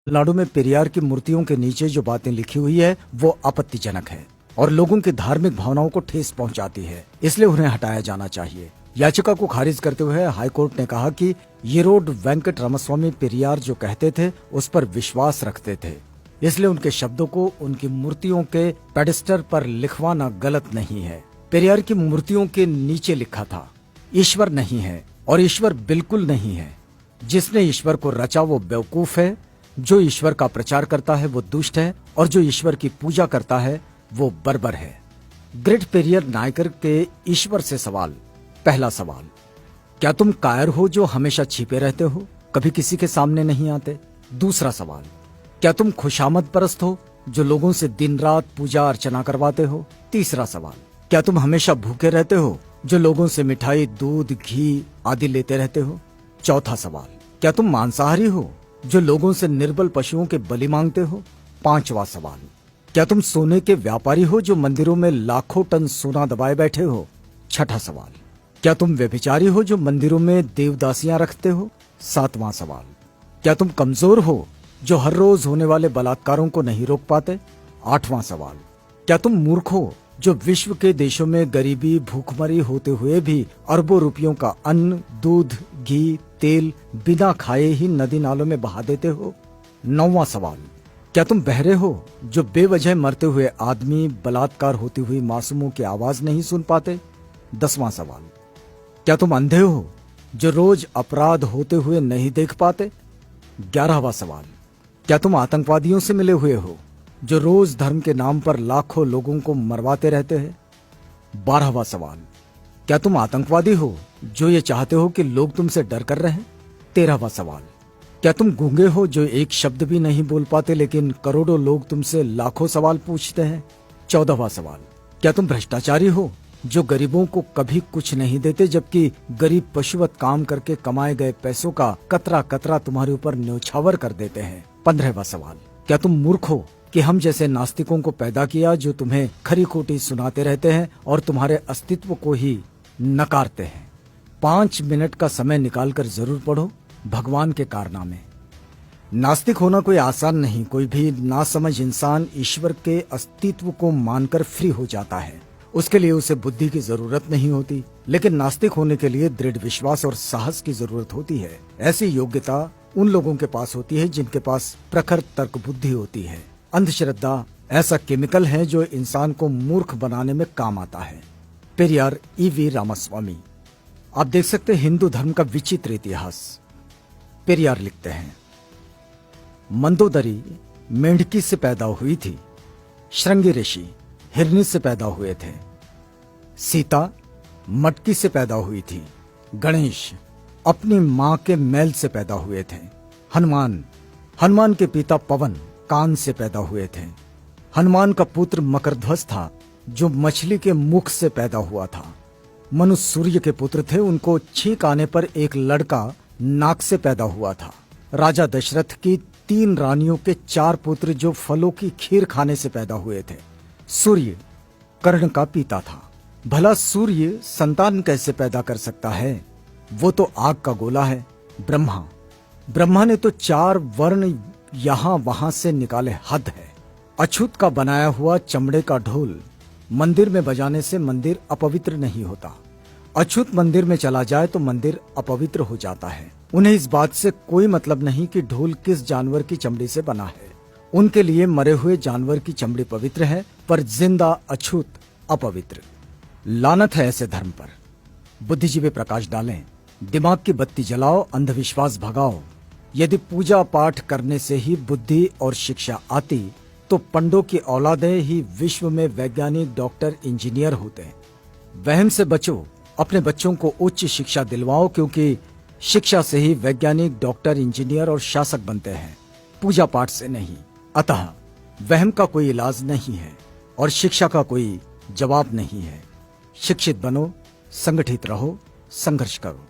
तमिलनाडु में पेरियार की मूर्तियों के नीचे जो बातें लिखी हुई है वो आपत्तिजनक है और लोगों की धार्मिक भावनाओं को ठेस पहुंचाती है, इसलिए उन्हें हटाया जाना चाहिए। याचिका को खारिज करते हुए हाईकोर्ट ने कहा कि येरोड वेंकट रामास्वामी पेरियार जो कहते थे उस पर विश्वास रखते थे, इसलिए उनके शब्दों को उनकी मूर्तियों के पेडेस्टल पर लिखवाना गलत नहीं है। पेरियार की मूर्तियों के नीचे लिखा था, ईश्वर नहीं है और ईश्वर बिल्कुल नहीं है। जिसने ईश्वर को रचा वो बेवकूफ है, जो ईश्वर का प्रचार करता है वो दुष्ट है और जो ईश्वर की पूजा करता है वो बर्बर है। ग्रेट पेरियर नायकर के ईश्वर से सवाल। पहला सवाल, क्या तुम कायर हो जो हमेशा छिपे रहते हो, कभी किसी के सामने नहीं आते? दूसरा सवाल, क्या तुम खुशामद परस्त हो जो लोगों से दिन रात पूजा अर्चना करवाते हो? तीसरा सवाल, क्या तुम हमेशा भूखे रहते हो जो लोगों से मिठाई, दूध, घी आदि लेते रहते हो? चौथा सवाल, क्या तुम मांसाहारी हो जो लोगों से निर्बल पशुओं के बलि मांगते हो? पांचवा सवाल, क्या तुम सोने के व्यापारी हो जो मंदिरों में लाखों टन सोना दबाए बैठे हो? छठा सवाल, क्या तुम व्यभिचारी हो जो मंदिरों में देवदासियां रखते हो? सातवां सवाल, क्या तुम कमजोर हो जो हर रोज होने वाले बलात्कारों को नहीं रोक पाते? आठवां सवाल, क्या तुम मूर्ख हो जो विश्व के देशों में गरीबी, भूखमरी होते हुए भी अरबों रुपयों का अन्न, दूध, घी, तेल बिना खाए ही नदी नालों में बहा देते हो? नौवां सवाल, क्या तुम बहरे हो जो बेवजह मरते हुए आदमी, बलात्कार होती हुई मासूमों की आवाज नहीं सुन पाते? 10वां सवाल, क्या तुम अंधे हो जो रोज अपराध होते हुए नहीं देख पाते? 11वां सवाल, क्या तुम आतंकवादियों से मिले हुए हो जो रोज धर्म के नाम पर लाखों लोगों को मरवाते रहते हैं? 12वां सवाल, क्या तुम आतंकवादी हो जो ये चाहते हो कि लोग तुमसे डर कर रहें? 13वां सवाल, क्या तुम गूंगे हो जो एक शब्द भी नहीं बोल पाते लेकिन करोड़ों लोग तुमसे लाखों सवाल पूछते हैं? 14वां सवाल, क्या तुम भ्रष्टाचारी हो जो गरीबों को कभी कुछ नहीं देते जबकि गरीब पशुवत काम करके कमाए गए पैसों का कतरा कतरा तुम्हारे ऊपर न्यौछावर कर देते हैं? 15वां सवाल, क्या तुम मूर्ख हो कि हम जैसे नास्तिकों को पैदा किया जो तुम्हें खरी खोटी सुनाते रहते हैं और तुम्हारे अस्तित्व को ही नकारते हैं? 5 मिनट का समय निकालकर जरूर पढ़ो भगवान के कारनामे। नास्तिक होना कोई आसान नहीं। कोई भी नासमझ इंसान ईश्वर के अस्तित्व को मानकर फ्री हो जाता है। उसके लिए उसे बुद्धि की जरूरत नहीं होती, लेकिन नास्तिक होने के लिए दृढ़ विश्वास और साहस की जरूरत होती है। ऐसी योग्यता उन लोगों के पास होती है जिनके पास प्रखर तर्क बुद्धि होती है। अंधश्रद्धा ऐसा केमिकल है जो इंसान को मूर्ख बनाने में काम आता है। पेरियार E.V. रामास्वामी। आप देख सकते हैं हिंदू धर्म का विचित्र इतिहास। पेरियार लिखते हैं, मंदोदरी मेंढकी से पैदा हुई थी, श्रृंगी ऋषि हिरनी से पैदा हुए थे, सीता मटकी से पैदा हुई थी, गणेश अपनी मां के मैल से पैदा हुए थे, हनुमान के पिता पवन कान से पैदा हुए थे, हनुमान का पुत्र मकरध्वज था जो मछली के मुख से पैदा हुआ था, मनु सूर्य के पुत्र थे, उनको छींक आने पर एक लड़का नाक से पैदा हुआ था, राजा दशरथ की 3 रानियों के 4 पुत्र जो फलों की खीर खाने से पैदा हुए थे, सूर्य कर्ण का पिता था। भला सूर्य संतान कैसे पैदा कर सकता है? वो तो आग का गोला है। ब्रह्मा ने तो 4 वर्ण यहां वहां से निकाले, हद है। अछूत का बनाया हुआ चमड़े का ढोल मंदिर में बजाने से मंदिर अपवित्र नहीं होता। अछूत मंदिर में चला जाए तो मंदिर अपवित्र हो जाता है। उन्हें इस बात से कोई मतलब नहीं कि ढोल किस जानवर की चमड़ी से बना है। उनके लिए मरे हुए जानवर की चमड़ी पवित्र है पर जिंदा अछूत अपवित्र। लानत है ऐसे धर्म पर। बुद्धिजीवी प्रकाश डालें, दिमाग की बत्ती जलाओ, अंधविश्वास भगाओ। यदि पूजा पाठ करने से ही बुद्धि और शिक्षा आती तो पंडों की औलादें ही विश्व में वैज्ञानिक, डॉक्टर, इंजीनियर होते। वहम से बचो, अपने बच्चों को उच्च शिक्षा दिलवाओ क्योंकि शिक्षा से ही वैज्ञानिक, डॉक्टर, इंजीनियर और शासक बनते हैं, पूजा पाठ से नहीं। अतः वहम का कोई इलाज नहीं है और शिक्षा का कोई जवाब नहीं है। शिक्षित बनो, संगठित रहो, संघर्ष करो।